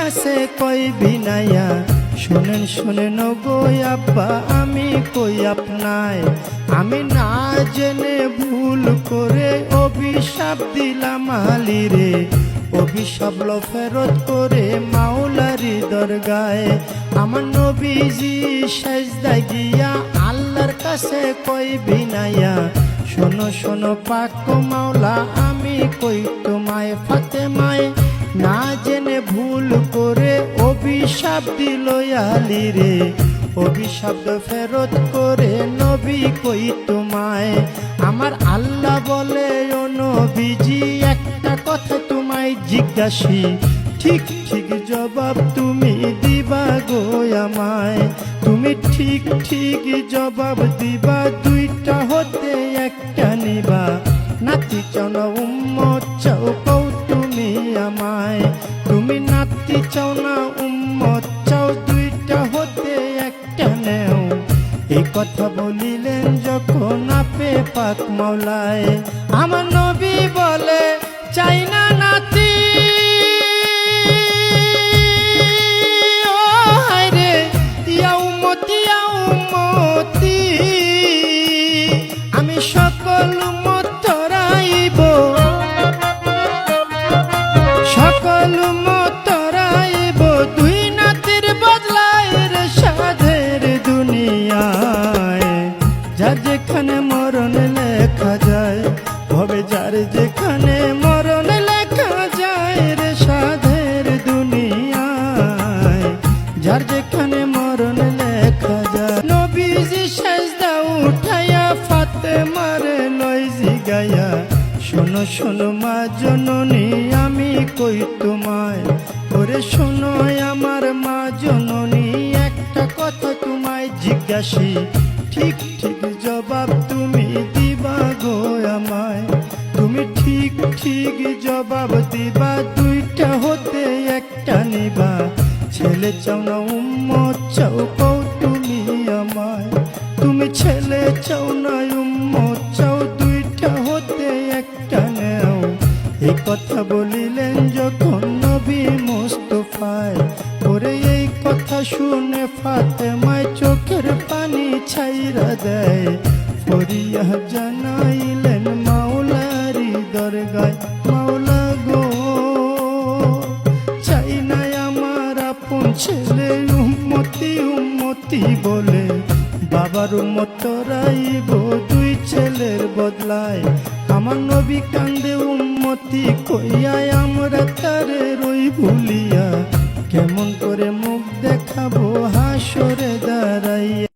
কাছে কই বিনাইয়া শুনেন শুনেন গো আব্বা আমি কই আপনায় আমি না জেনে ভুল করে অভিশাপ দিলাম আলীরে অভিশাপ লো ফেরত করে মাওলারি দরগায় আমার নবীজি সেজদায় গিয়া আল্লাহর কাছে কই বিনাইয়া শোনো শোনো পাক মাওলা আমি কই তোমায় ফাতেমায় না জেনে ভুল করে অভিশাপ দিল আলীরে অভিশাপ ফেরত করে নবী কই তোমায় আমার আল্লাহ বলে ও নবীজি একটা কথা তোমায় জিজ্ঞাসি ঠিক ঠিক জবাব তুমি দিবা গো আমায় তুমি ঠিক ঠিক জবাব দিবা দুইটা হতে একটা নিবা নাতি চাও না উম্মত চাও কও তুমি আমায় তুমি নাতি চাও না উম্মত চাও দুইটা হতে একটা নেও এই কথা বলিলেন যখন আপে পাক মাওলায় আমার নবী বলে চাই না নাতি ও হায়রে ইয়া উম্মতি আমি সকল উম্মত তরাইব সকল উম্মত তরাইব দুই নাতির বদলায় রে সাধের দুনিয়ায় যার যেখানে মরণ লেখা যায় হবে যার যেখানে মরণ লেখা যায় রে সাধের দুনিয়ায় যার যেখানে মরণ লেখা যায় নবীজি সেজদা উঠাইয়া ফাতেমার লই জিগাইয়া শোনো শোনো মা জননী আমি কই তোমায় ওরে শোনো আমার মা জননী একটা কথা তোমায় জিজ্ঞাসি ঠিক ঠিক জবাব তুমি দিবা গো আমায় তুমি ঠিক ঠিক জবাব দিবা দুইটা হতে একটা নিবা ছেলে চাও না উম্মত চাও কও তুমি আমায় তুমি ছেলে চাও না উম্মত চাও দুইটা হতে একটা নেও এই কথা বলিলেন যখন নবী মুস্তাফায় ওরে এই কথা শুনে ফাতেমায় চোখের পানি ছাইরা দেয় ফরিয়া জানাইলেন মাওলারি দরগায় মাওলা গো চাই না আমার আপন ছেলে উম্মতি বলে বাবার উম্মত তরাইব দুই ছেলের বদলায় আমার নবী কান্দে উম্মতি কইয়া আমরা তারে রই ভুলিয়া কেমন করে মুখ দেখাবো হাসরে দাঁড়াইয়া।